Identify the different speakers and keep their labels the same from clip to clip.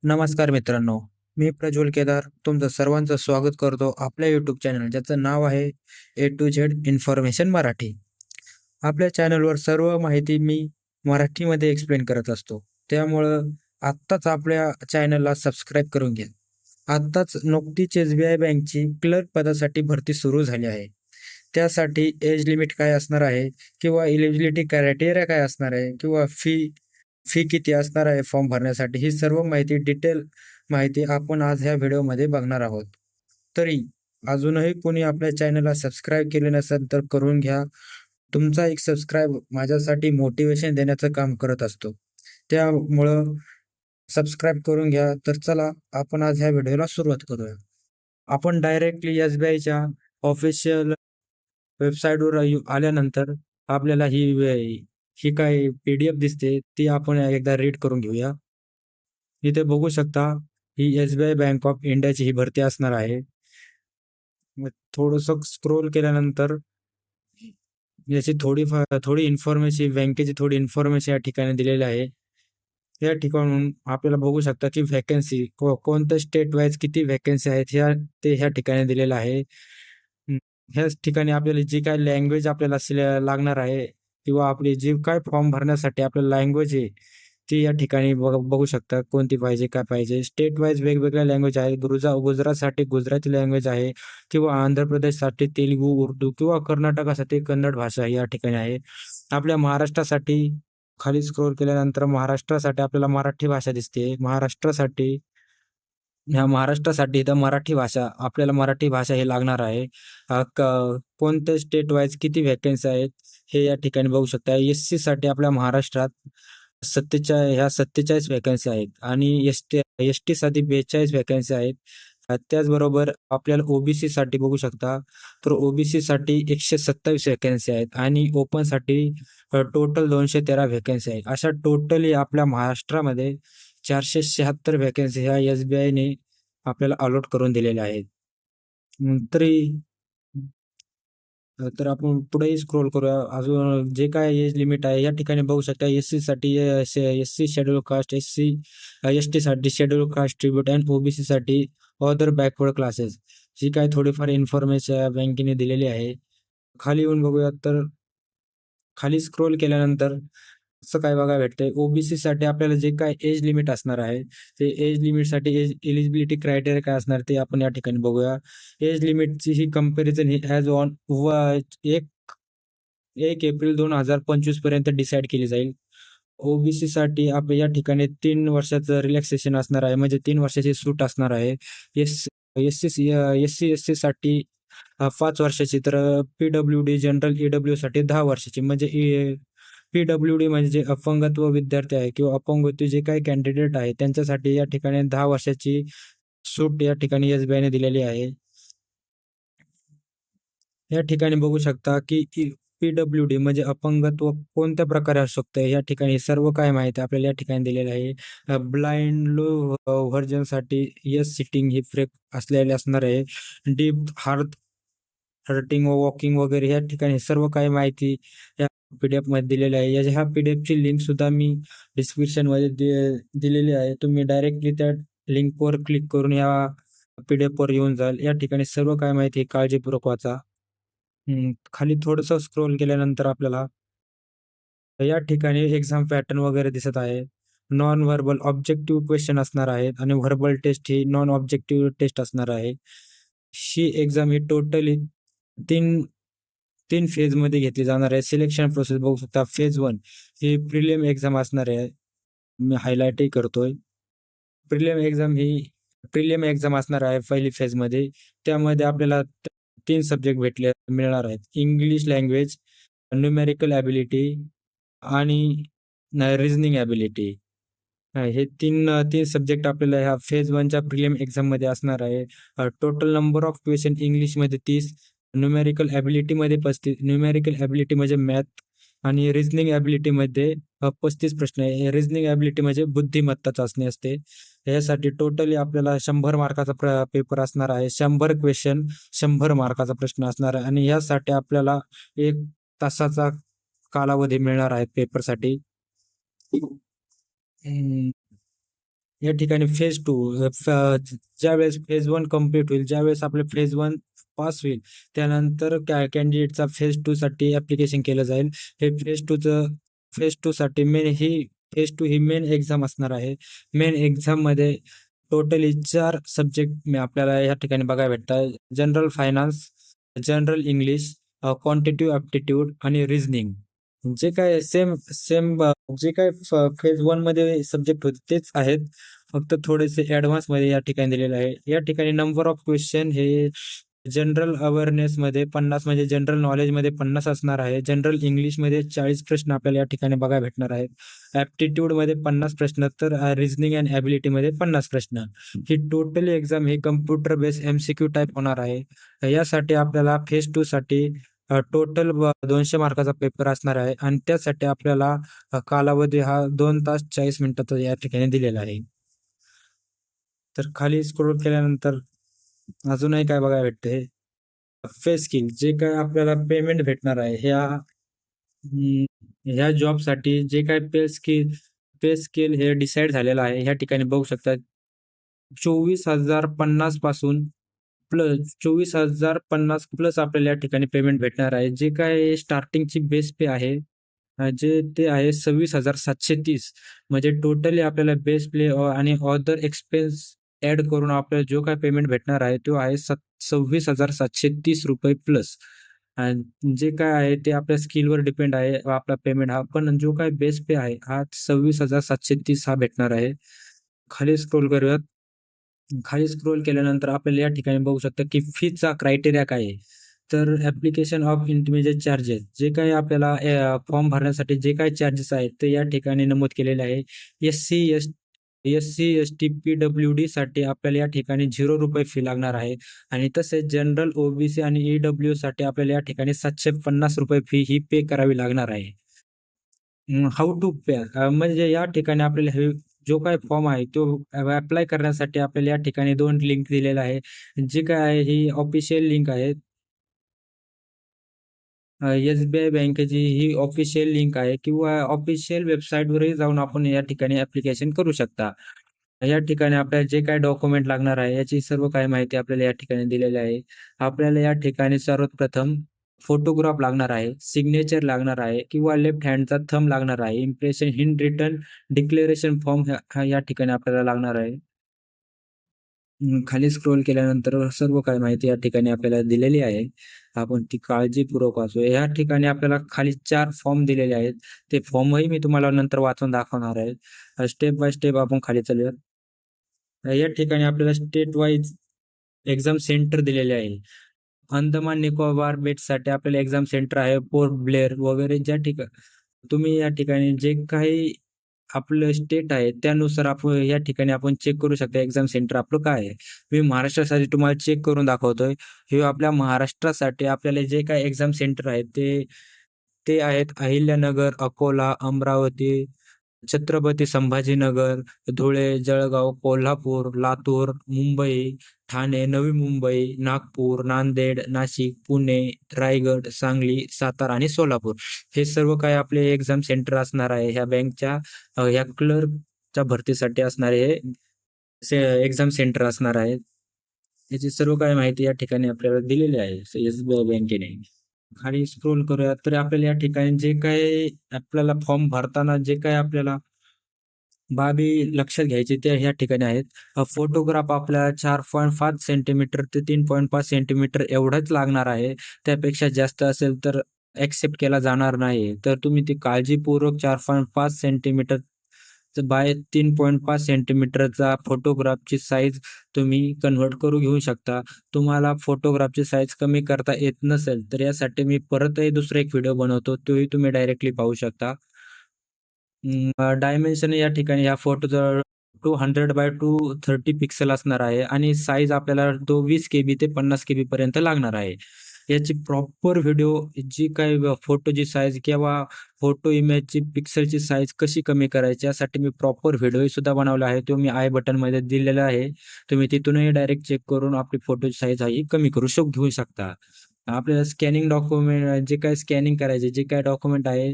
Speaker 1: नमस्कार मित्रांनो, मी प्रज्वल केदार तुमचं सर्वांचं स्वागत करतो आपल्या यूट्यूब चॅनल ज्याचं नाव आहे ए टू झेड इन्फॉर्मेशन मराठी. आपल्या चॅनलवर सर्व माहिती मी मराठीमध्ये एक्सप्लेन करत असतो. त्यामुळं आत्ताच आपल्या चॅनलला सबस्क्राईब करून घ्या. आत्ताच नुकतीच एस-बी-आय बँकची क्लर्क पदासाठी भरती सुरू झाली आहे. त्यासाठी एज लिमिट काय असणार आहे किंवा एलिजिबिलिटी क्रायटेरिया काय असणार आहे किंवा फी फी किती असणार आहे फॉर्म भरण्यासाठी, ही सर्व माहिती डिटेल माहिती आपण आज ह्या व्हिडिओमध्ये बघणार आहोत. तरी अजूनही कोणी आपल्या चॅनलला सबस्क्राईब केले नसेल तर करून घ्या. तुमचा एक सबस्क्राईब माझ्यासाठी मोटिवेशन देण्याचं काम करत असतो. त्यामुळं सबस्क्राईब करून घ्या. तर चला आपण आज ह्या व्हिडिओला सुरुवात करूया. आपण डायरेक्टली एस-बी-आयच्या ऑफिशियल वेबसाईटवर आल्यानंतर आपल्याला ही काय पी-डी-एफ दिसते ती आपण एकदा रीड करून घेऊया. इथे बघू शकता ही एस-बी-आय बँक ऑफ इंडियाची ही भरती असणार आहे. मग थोडंसं स्क्रोल केल्यानंतर याची थोडी इन्फॉर्मेशन बँकेची थोडी इन्फॉर्मेशन या ठिकाणी दिलेली आहे. या ठिकाणून आपल्याला बघू शकता की व्हॅकन्सी कोणत्या स्टेट वाईज किती व्हॅकन्सी आहेत ते ह्या ठिकाणी दिलेलं आहे. ह्याच ठिकाणी आपल्याला जी काय लँग्वेज आपल्याला लागणार आहे किंवा आपली जी काय फॉर्म भरण्यासाठी आपल्याला लँग्वेज आहे ती या ठिकाणी बघू शकता कोणती पाहिजे, काय पाहिजे. स्टेट वाईज वेगवेगळ्या लँग्वेज आहेत. गुजरातसाठी गुजराती लँग्वेज आहे किंवा आंध्र प्रदेशसाठी तेलुगू, उर्दू किंवा कर्नाटकासाठी कन्नड भाषा या ठिकाणी आहे. आपल्या महाराष्ट्रासाठी खाली स्क्रोल केल्यानंतर महाराष्ट्रासाठी आपल्याला मराठी भाषा दिसते. महाराष्ट्रासाठी इथं मराठी भाषा आपल्याला मराठी भाषा हे लागणार आहे. कोणत्या स्टेट वाईज किती व्हॅकन्सी आहेत हे या ठिकाणी बघू शकता. एस-सीसाठी आपल्या महाराष्ट्रात 47 व्हॅकन्सी आहेत आणि एस-टीसाठी 42 व्हॅकन्सी आहेत. त्याचबरोबर आपल्याला ओबीसीसाठी बघू शकता तर ओबीसीसाठी 127 व्हॅकन्सी आहेत आणि ओपनसाठी टोटल 213 व्हॅकन्सी आहेत. अशा टोटली आपल्या महाराष्ट्रामध्ये 476 व्हॅकन्सी ह्या एस-बी-आयने आपल्याला अलॉट करून दिलेल्या आहेत. तरी तर आपण पुढेही स्क्रोल करूया. अजून जे काय एज लिमिट आहे या ठिकाणी बघू शकता. एस-सीसाठी एस-सी शेड्यूल कास्ट, एस-टीसाठी शेड्यूल कास्ट ट्रिब्यूट अँड ओबीसीसाठी अदर बॅकवर्ड क्लासेस जी काय थोडीफार इन्फॉर्मेशन बँकेने दिलेली आहे. खाली येऊन बघूयात तर खाली स्क्रोल केल्यानंतर असं काय बघायला भेटतंय. ओबीसीसाठी आपल्याला जे काय एज लिमिट असणार आहे ते एज लिमिटसाठी एलिजिबिलिटी क्रायटेरिया काय असणार ते आपण या ठिकाणी बघूया. एज लिमिटची ही कंपॅरिझन ही ॲज ऑन 1 एप्रिल 2025 पर्यंत डिसाईड केली जाईल. ओबीसीसाठी आपण या ठिकाणी 3 वर्षाचं रिलॅक्सेशन असणार आहे, म्हणजे 3 वर्षाची सूट असणार आहे. एस-सी-एस-टीसाठी 5 वर्षाची, तर पी-डब्ल्यू-डी जनरल ई-डब्ल्यूसाठी 10 वर्षाची. म्हणजे पी-डब्ल्यू-डी म्हणजे जे अपंगत्व विद्यार्थी आहे किंवा अपंगत्व जे काही कॅन्डिडेट आहे त्यांच्यासाठी या ठिकाणी 10 वर्षाची सूट या ठिकाणी एस-बी-आयने दिलेली आहे. या ठिकाणी बघू शकता की पी-डब्ल्यू-डी म्हणजे अपंगत्व कोणत्या प्रकारे असू शकतं या ठिकाणी सर्व काय माहिती आपल्याला या ठिकाणी दिलेलं आहे. ब्लाइंड लो व्हर्जनसाठी येस सिटिंग ही फ्रेक असलेले असणार आहे. डीप हार्ट हर्टिंग वॉकिंग वगैरे या ठिकाणी सर्व काही माहिती या पीडीएफ मध्ये दिलेली आहे. ह्या पीडीएफची लिंक सुद्धा मी डिस्क्रिप्शनमध्ये दिलेली आहे. तुम्ही डायरेक्टली त्या लिंकवर क्लिक करून या पीडीएफवर येऊन जाल. या ठिकाणी सर्व काय माहिती काळजीपूर्वक वाचा. खाली थोडंसं स्क्रोल केल्यानंतर आपल्याला या ठिकाणी एक्झाम पॅटर्न वगैरे दिसत आहे. नॉन व्हर्बल ऑब्जेक्टिव्ह क्वेश्चन असणार आहेत आणि व्हर्बल टेस्ट ही नॉन ऑब्जेक्टिव्ह टेस्ट असणार आहे. ही एक्झाम ही टोटली 3 फेजमध्ये घेतली जाणार आहे. सिलेक्शन प्रोसेस बघू शकता. फेज 1 ही प्रिलिम एक्झाम असणार आहे. मी हायलाइटही करतोय. प्रिलिम एक्झाम असणार आहे पहिली फेजमध्ये. त्यामध्ये आपल्याला 3 सब्जेक्ट मिळणार आहेत. इंग्लिश लँग्वेज, न्यूमेरिकल ॲबिलिटी आणि रिझनिंग ॲबिलिटी. हे 3 सब्जेक्ट आपल्याला ह्या फेज 1च्या प्रिलिम एक्झाममध्ये असणार आहे. टोटल नंबर ऑफ क्वेश्चन इंग्लिशमध्ये 30, न्यूमेरिकल ॲबिलिटीमध्ये 35. न्यूमेरिकल ॲबिलिटी म्हणजे मॅथ आणि रिझनिंग ॲबिलिटीमध्ये 35 प्रश्न आहे. रिझनिंग ॲबिलिटी म्हणजे बुद्धिमत्ता चाचणी असते. यासाठी टोटली आपल्याला 100 मार्काचा पेपर असणार आहे. 100 क्वेश्चन, 100 मार्काचा प्रश्न असणार आहे आणि यासाठी आपल्याला 1 तासाचा कालावधी मिळणार आहे पेपरसाठी. या ठिकाणी फेज 2 ज्यावेळेस फेज 1 कंप्लीट होईल, ज्यावेळेस आपलं फेज 1 पास होईल, त्यानंतर कॅन्डिडेटचा फेज 2 साठी ॲप्लिकेशन केलं जाईल. हे फेज 2 साठी फेज 2 ही मेन एक्झाम असणार आहे. मेन एक्झाममध्ये टोटली 4 सब्जेक्ट आपल्याला या ठिकाणी बघायला भेटतात. General finance, general English, quantitative aptitude आणि रिझनिंग. जे काय सेम सेम जे काय फेज 1 मध्ये सब्जेक्ट होते तेच आहेत. फक्त थोडेसे ॲडव्हान्समध्ये या ठिकाणी दिलेले आहे. या ठिकाणी नंबर ऑफ क्वेश्चन हे जनरल अवेअरनेसमध्ये 50 म्हणजे जनरल नॉलेजमध्ये 50 असणार आहे. जनरल इंग्लिशमध्ये 40 प्रश्न आपल्याला या ठिकाणी बघायला भेटणार आहेत. ॲप्टिट्यूडमध्ये 50 प्रश्न, तर रिझनिंग अँड ॲबिलिटीमध्ये 50 प्रश्न. ही टोटली एक्झाम ही कम्प्युटर बेस्ड MCQ टाईप होणार आहे. यासाठी आपल्याला फेज 2 साठी टोटल 200 मार्काचा पेपर असणार आहे आणि त्यासाठी आपल्याला कालावधी हा 2 तास 40 मिनिटाचा या ठिकाणी दिलेला आहे. तर खाली स्क्रोल केल्यानंतर अजूनही काय बघायला भेटते, पे स्किल जे काय आपल्याला पेमेंट भेटणार आहे ह्या जॉबसाठी जे काय पे स्केल हे डिसाईड झालेलं आहे. ह्या ठिकाणी बघू शकता 24,050 पासून प्लस 24,050 प्लस आपल्याला या ठिकाणी पेमेंट भेटणार आहे. जे काय स्टार्टिंगची बेस पे आहे जे ते आहे 26,730. म्हणजे टोटली आपल्याला बेस प्ले आणि अदर एक्सपेन्स ऍड करून आपल्याला जो काय पेमेंट भेटणार आहे तो आहे 26,730 रुपये प्लस. आणि जे काय आहे ते आपल्या स्किलवर डिपेंड आहे आपला पेमेंट हा, पण जो काय बेस पे आहे हा 26,730 हा भेटणार आहे. खाली स्क्रोल करूयात. खाली स्क्रोल केल्यानंतर आपल्याला या ठिकाणी बघू शकता की फीचा क्रायटेरिया काय आहे. तर ॲप्लिकेशन ऑफ इंटरमिजिएट चार्जेस जे काही आपल्याला फॉर्म भरण्यासाठी जे काही चार्जेस आहेत ते या ठिकाणी नमूद केलेले आहे. SC ST PWD साठी आपल्याला या ठिकाणी ₹0 फी लागणार आहे आणि तसेच जनरल OBC आणि EW साठी आपल्याला या ठिकाणी ₹750 फी ही पे करावी लागणार आहे. हाऊ टू पे म्हणजे या ठिकाणी आपल्याला हे जो काही फॉर्म आहे तो अप्लाय करण्यासाठी आपल्याला या ठिकाणी 2 लिंक दिलेला आहे. जी काय आहे ही ऑफिशियल लिंक आहे. SBI बँकेची ही ऑफिशियल लिंक आहे किंवा ऑफिशियल वेबसाईटवरही जाऊन आपण या ठिकाणी ॲप्लिकेशन करू शकता. या ठिकाणी आपल्याला जे काही डॉक्युमेंट लागणार आहे याची सर्व काही माहिती आपल्याला या ठिकाणी दिलेली आहे. आपल्याला या ठिकाणी सर्वात प्रथम फोटोग्राफ लागणार आहे, सिग्नेचर लागणार आहे किंवा लेफ्ट हँडचा थंब लागणार आहे. Impression in return declaration form या ठिकाणी आपल्याला लागणार आहे. खाली स्क्रोल केल्यानंतर सर्व काही माहिती या ठिकाणी आपल्याला दिलेली आहे. आपण ती काळजीपूर्वक वाचूया. या ठिकाणी आपल्याला खाली 4 फॉर्म दिलेले आहेत. ते फॉर्मही मी तुम्हाला नंतर वाचून दाखवणार आहे. स्टेप बाय स्टेप आपण खाली चालूया. या ठिकाणी आपल्याला स्टेट वाईज एक्झाम सेंटर दिलेले आहे. अंदमान निकोबार बेटसाठी आपल्याला एक्झाम सेंटर आहे. पोर्ट ब्लेअर वगैरे ज्या ठिकाणी तुम्ही या ठिकाणी जे काही आपलं स्टेट आहे त्यानुसार आपण या ठिकाणी आपण चेक करू शकता एक्झाम सेंटर आपलं काय आहे. मी महाराष्ट्रासाठी तुम्हाला चेक करून दाखवतोय. हे आपल्या महाराष्ट्रासाठी आपल्याला जे काही एक्झाम सेंटर आहेत ते ते आहेत अहिल्यानगर, अकोला, अमरावती, छत्रपती संभाजीनगर, धुळे, जळगाव, कोल्हापूर, लातूर, मुंबई, ठाणे, नवी मुंबई, नागपूर, नांदेड, नाशिक, पुणे, रायगड, सांगली, सातारा आणि सोलापूर. हे सर्व काही आपले एक्झाम सेंटर असणार आहे. ह्या बँकच्या ह्या क्लर्कच्या भरतीसाठी असणारे हे एक्झाम सेंटर असणार आहे. याची सर्व काही माहिती या ठिकाणी आपल्याला दिलेली आहे SBI बँकेने. खाली स्क्रोल करूया तर आपल्याला या ठिकाणी जे काही आपल्याला फॉर्म भरताना जे काही आपल्याला बाबी लक्षात घ्यायची ते ह्या ठिकाणी आहेत. फोटोग्राफ आपल्याला 4.5 सेंटीमीटर ते 3.5 सेंटीमीटर एवढाच लागणार आहे. त्यापेक्षा जास्त असेल तर ॲक्सेप्ट केला जाणार नाही. तर तुम्ही ती काळजीपूर्वक 4.5 सेंटीमीटर बाय 3.5 सेंटीमीटरचा फोटोग्राफची साईज तुम्ही कन्व्हर्ट करून घेऊ शकता. तुम्हाला फोटोग्राफची साईज कमी करता येत नसेल तर यासाठी मी परतही दुसरा एक व्हिडिओ बनवतो. तोही तुम्ही डायरेक्टली पाहू शकता. डायमेन्शन या ठिकाणी या फोटोचं 200 बाय 230 पिक्सेल असणार आहे आणि साईज आपल्याला तो 20 KB ते 50 KB पर्यंत लागणार आहे. याची प्रॉपर व्हिडिओ जी काही फोटोची साईज किंवा फोटो इमेजची पिक्सेलची साईज कशी कमी करायची यासाठी मी प्रॉपर व्हिडिओही सुद्धा बनवला आहे. तो मी आय बटनमध्ये दिलेला आहे. तुम्ही तिथूनही डायरेक्ट चेक करून आपली फोटोची साईज ही कमी घेऊ शकता. आपल्याला स्कॅनिंग डॉक्युमेंट जे काही स्कॅनिंग करायचे जे काही डॉक्युमेंट आहे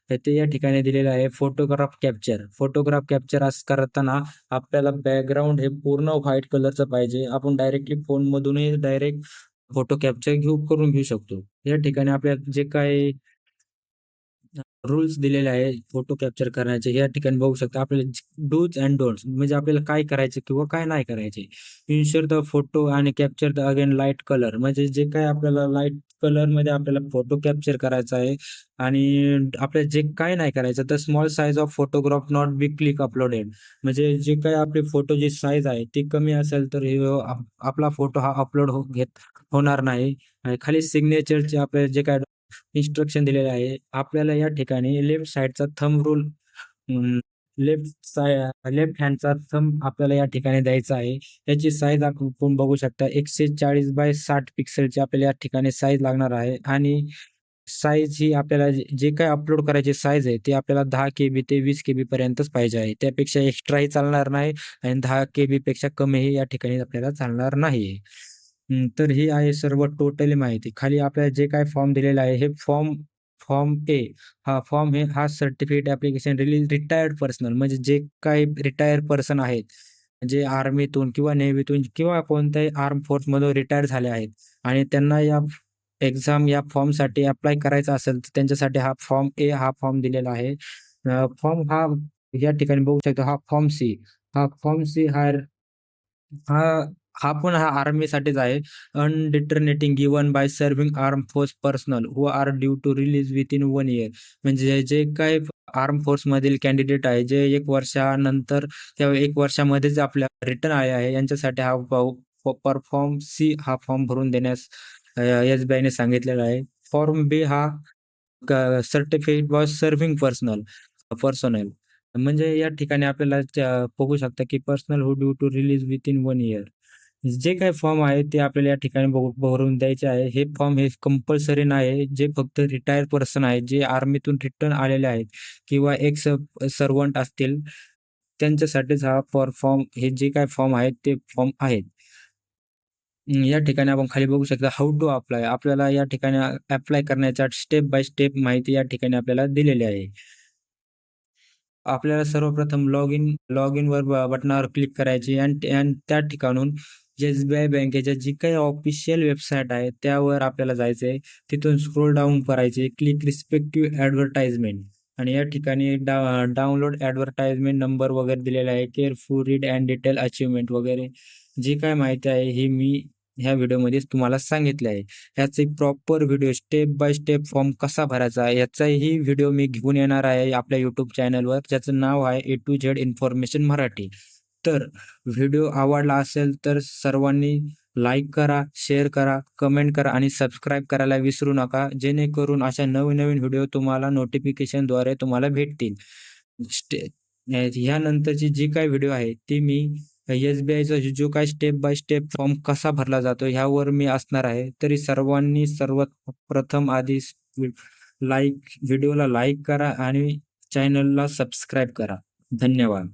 Speaker 1: तर ते या ठिकाणी दिलेलं आहे फोटोग्राफ कॅप्चर. फोटोग्राफ कॅप्चर असं करताना आपल्याला बॅकग्राऊंड हे पूर्ण व्हाईट कलरचं पाहिजे. आपण डायरेक्टली फोनमधूनही डायरेक्ट फोटो कॅप्चर करून घेऊ शकतो. या ठिकाणी आपल्याला जे काही रूल्स दिलेले आहे फोटो कॅप्चर करण्याचे या ठिकाणी बघू शकता. आपल्याला डूज अँड डोंट्स म्हणजे आपल्याला काय करायचे किंवा काय नाही करायचे. इन्शुअर द फोटो आणि capture the again light colour म्हणजे जे काय आपल्याला लाईट कलर मध्ये आपल्याला फोटो कॅप्चर करायचा आहे. आणि आपल्याला जे काय नाही करायचं तर small size of photograph not be click uploaded म्हणजे जे काय आपली फोटोची साईज आहे ती कमी असेल तर आपला फोटो हा अपलोड होणार नाही. आणि खाली सिग्नेचरचे आपल्याला जे काय इन्स्ट्रक्शन दिलेले आहे. आपल्याला या ठिकाणी लेफ्ट साइडचा थंब रूल लेफ्ट हँडचा थंब आपल्याला या ठिकाणी द्यायचा आहे. याची साईज आपण बघू शकता 140 बाय 60 पिक्सेलची आपल्याला या ठिकाणी साईज लागणार आहे. आणि साईज ही आपल्याला जे काही अपलोड करायची साईज आहे ती आपल्याला 10 KB ते 20 KB पर्यंतच पाहिजे आहे. त्यापेक्षा एक्स्ट्राही चालणार नाही आणि 10 KB पेक्षा कमीही या ठिकाणी आपल्याला चालणार नाही. तर ही आहे सर्व टोटली माहिती. खाली आपल्याला जे काही फॉर्म दिलेला आहे हे फॉर्म फॉर्म ए हा सर्टिफिकेट ॲप्लिकेशन रिटायर्ड पर्सनल म्हणजे जे काही रिटायर्ड पर्सन आहेत, जे आर्मीतून किंवा नेव्हीतून किंवा कोणत्याही आर्म फोर्समधून रिटायर झाले आहेत आणि त्यांना या एक्झाम या फॉर्मसाठी अप्लाय करायचा असेल तर त्यांच्यासाठी हा फॉर्म दिलेला आहे. फॉर्म हा या ठिकाणी बघू शकता फॉर्म सी हा हा आर्मीसाठीच आहे. Undetermining given by serving arm force personnel who are due to release within 1 year म्हणजे जे काही आर्म फोर्समधील कॅन्डिडेट आहे, जे 1 वर्षानंतर किंवा 1 वर्षामध्येच आपल्या रिटर्न आले आहे, यांच्यासाठी फॉर्म सी हा फॉर्म भरून देण्यास एस-बी-आयने सांगितलेला आहे. फॉर्म बी हा सर्टिफिकेट फॉर सर्व्हिंग पर्सनल म्हणजे या ठिकाणी आपल्याला बघू शकता की personal who due to release within 1 year. जे काही फॉर्म आहे ते आपल्याला या ठिकाणी भरून द्यायचे आहे. हे फॉर्म हे कंपल्सरी नाही. जे फक्त रिटायर्ड पर्सन आहेत, जे आर्मीतून रिटर्न आलेले आहेत किंवा एक्स सर्व्हंट असतील त्यांच्यासाठीच हा फॉर्म हे जे काही फॉर्म आहेत ते फॉर्म आहेत. या ठिकाणी आपण खाली बघू शकता हाऊ टू अप्लाय आपल्याला या ठिकाणी अप्लाय करण्याच्या स्टेप बाय स्टेप माहिती या ठिकाणी आपल्याला दिलेली आहे. आपल्याला सर्वप्रथम लॉग इन वर बटनावर क्लिक करायची आणि त्या ठिकाणून एस-बी-आय बँकेच्या जी काही ऑफिशियल वेबसाईट आहे त्यावर आपल्याला जायचंय. तिथून स्क्रोल डाऊन करायचे, क्लिक रिस्पेक्टिव्ह ॲडव्हर्टाइजमेंट आणि या ठिकाणी डाउनलोड ॲडव्हर्टाइजमेंट नंबर वगैरे दिलेला आहे. Careful read and detail achievement वगैरे जी काय माहिती आहे ही मी ह्या व्हिडिओमध्ये तुम्हाला सांगितले आहे. ह्याचा एक proper video step by step form कसा भरायचा याचाही व्हिडिओ मी घेऊन येणार आहे आपल्या यूट्यूब चॅनलवर, ज्याचं नाव आहे ए टू झेड इन्फॉर्मेशन मराठी. तर व्हिडिओ आवडला असेल तर सर्वांनी लाईक करा, शेअर करा, कमेंट करा आणि सबस्क्राईब करायला विसरू नका, जेणेकरून अशा नवीन-नवीन व्हिडिओ तुम्हाला नोटिफिकेशनद्वारे तुम्हाला भेटतील. स्टे ह्यानंतरची जी काही व्हिडिओ आहे ती मी एस-बी-आयचा जो काही स्टेप बाय स्टेप फॉर्म कसा भरला जातो ह्यावर मी असणार आहे. तरी सर्वांनी सर्वात प्रथम आधी व्हिडिओला लाईक करा आणि चॅनलला सबस्क्राईब करा. धन्यवाद.